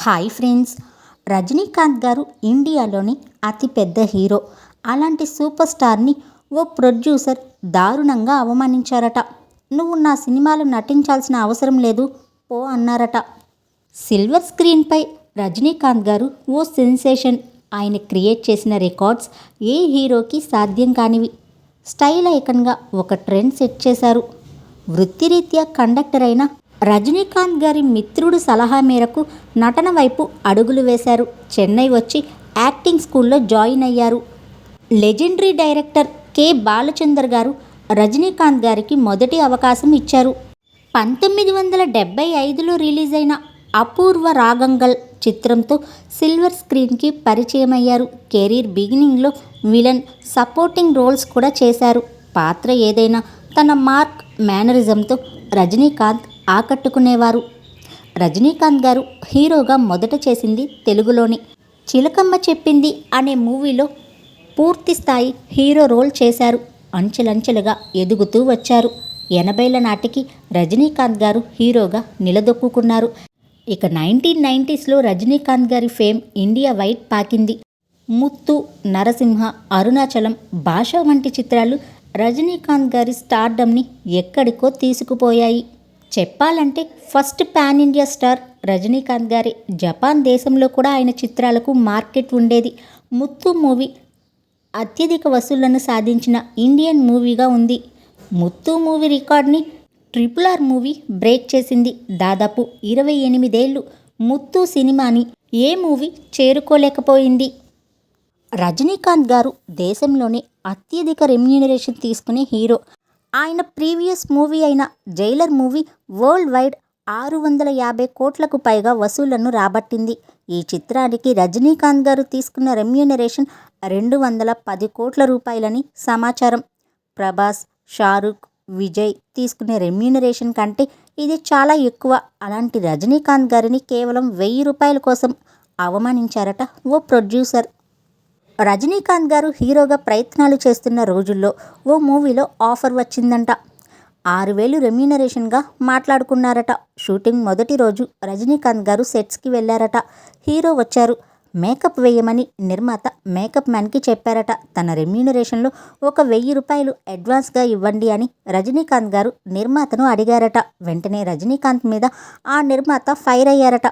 Hi friends. Rajinikanth గారు ఇండియాలోని అతిపెద్ద హీరో. అలాంటి సూపర్ స్టార్ని ఓ ప్రొడ్యూసర్ దారుణంగా అవమానించారట. నువ్వు నా సినిమాలో నటించాల్సిన అవసరం లేదు పో అన్నారట. సిల్వర్ స్క్రీన్పై రజనీకాంత్ గారు ఓ సెన్సేషన్. ఆయన క్రియేట్ చేసిన రికార్డ్స్ ఏ హీరోకి సాధ్యం కానివి. స్టైల్ ఐకన్గా ఒక ట్రెండ్ సెట్ చేశారు. వృత్తిరీత్యా కండక్టర్ అయిన రజనీకాంత్ గారి మిత్రుడు సలహా మేరకు నటన వైపు అడుగులు వేశారు. చెన్నై వచ్చి యాక్టింగ్ స్కూల్లో జాయిన్ అయ్యారు. లెజెండరీ డైరెక్టర్ కె బాలచందర్ గారు రజనీకాంత్ గారికి మొదటి అవకాశం ఇచ్చారు. 1975లో రిలీజ్ అయిన అపూర్వ రాగంగల్ చిత్రంతో సిల్వర్ స్క్రీన్కి పరిచయమయ్యారు. కెరీర్ బిగినింగ్లో విలన్, సపోర్టింగ్ రోల్స్ కూడా చేశారు. పాత్ర ఏదైనా తన మార్క్, మేనరిజంతో రజనీకాంత్ ఆకట్టుకునేవారు. రజనీకాంత్ గారు హీరోగా మొదట చేసింది తెలుగులోనే. చిలకమ్మ చెప్పింది అనే మూవీలో పూర్తి స్థాయి హీరో రోల్ చేశారు. అంచెలంచెలుగా ఎదుగుతూ వచ్చారు. 80ల నాటికి రజనీకాంత్ గారు హీరోగా నిలదొక్కున్నారు. ఇక 1990స్లో రజనీకాంత్ గారి ఫేమ్ ఇండియా వైడ్ పాకింది. ముత్తు, నరసింహ, అరుణాచలం, భాష వంటి చిత్రాలు రజనీకాంత్ గారి స్టార్డమ్ని ఎక్కడికో తీసుకుపోయాయి. చెప్పాలంటే ఫస్ట్ పాన్ ఇండియా స్టార్ రజనీకాంత్ గారే. జపాన్ దేశంలో కూడా ఆయన చిత్రాలకు మార్కెట్ ఉండేది. ముత్తు మూవీ అత్యధిక వసూళ్లను సాధించిన ఇండియన్ మూవీగా ఉంది. ముత్తు మూవీ రికార్డ్ని RRR మూవీ బ్రేక్ చేసింది. దాదాపు 28 ఏళ్లు ముత్తు సినిమాని ఏ మూవీ చేరుకోలేకపోయింది. రజనీకాంత్ గారు దేశంలోనే అత్యధిక రెమ్యూనరేషన్ తీసుకునే హీరో. ఆయన ప్రీవియస్ మూవీ అయిన జైలర్ మూవీ వరల్డ్ వైడ్ 650 కోట్లకు పైగా వసూళ్లను రాబట్టింది. ఈ చిత్రానికి రజనీకాంత్ గారు తీసుకున్న రెమ్యూనరేషన్ 210 కోట్ల రూపాయలని సమాచారం. ప్రభాస్, షారుఖ్, విజయ్ తీసుకునే రెమ్యూనరేషన్ కంటే ఇది చాలా ఎక్కువ. అలాంటి రజనీకాంత్ గారిని కేవలం 1000 రూపాయల కోసం అవమానించారట ఓ ప్రొడ్యూసర్. రజనీకాంత్ గారు హీరోగా ప్రయత్నాలు చేస్తున్న రోజుల్లో ఓ మూవీలో ఆఫర్ వచ్చిందంట. 6000 రెమ్యూనరేషన్గా మాట్లాడుకున్నారట. షూటింగ్ మొదటి రోజు రజనీకాంత్ గారు సెట్స్కి వెళ్లారట. హీరో వచ్చారు. మేకప్ వేయమని నిర్మాత మేకప్ మ్యాన్కి చెప్పారట. తన రెమ్యూనరేషన్లో ఒక 1000 రూపాయలు అడ్వాన్స్గా ఇవ్వండి అని రజనీకాంత్ గారు నిర్మాతను అడిగారట. వెంటనే రజనీకాంత్ మీద ఆ నిర్మాత ఫైర్ అయ్యారట.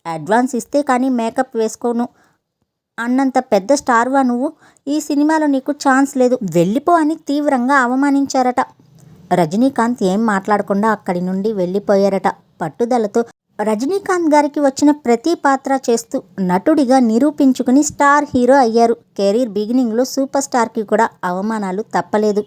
అడ్వాన్స్ ఇస్తే కానీ మేకప్ వేసుకోను అన్నంత పెద్ద స్టార్వా నువ్వు, ఈ సినిమాలో నీకు ఛాన్స్ లేదు, వెళ్ళిపో అని తీవ్రంగా అవమానించారట. రజనీకాంత్ ఏం మాట్లాడకుండా అక్కడి నుండి వెళ్ళిపోయారట. పట్టుదలతో రజనీకాంత్ గారికి వచ్చిన ప్రతి పాత్ర చేస్తూ నటుడిగా నిరూపించుకుని స్టార్ హీరో అయ్యారు. కెరీర్ బిగినింగ్లో సూపర్ స్టార్కి కూడా అవమానాలు తప్పలేదు.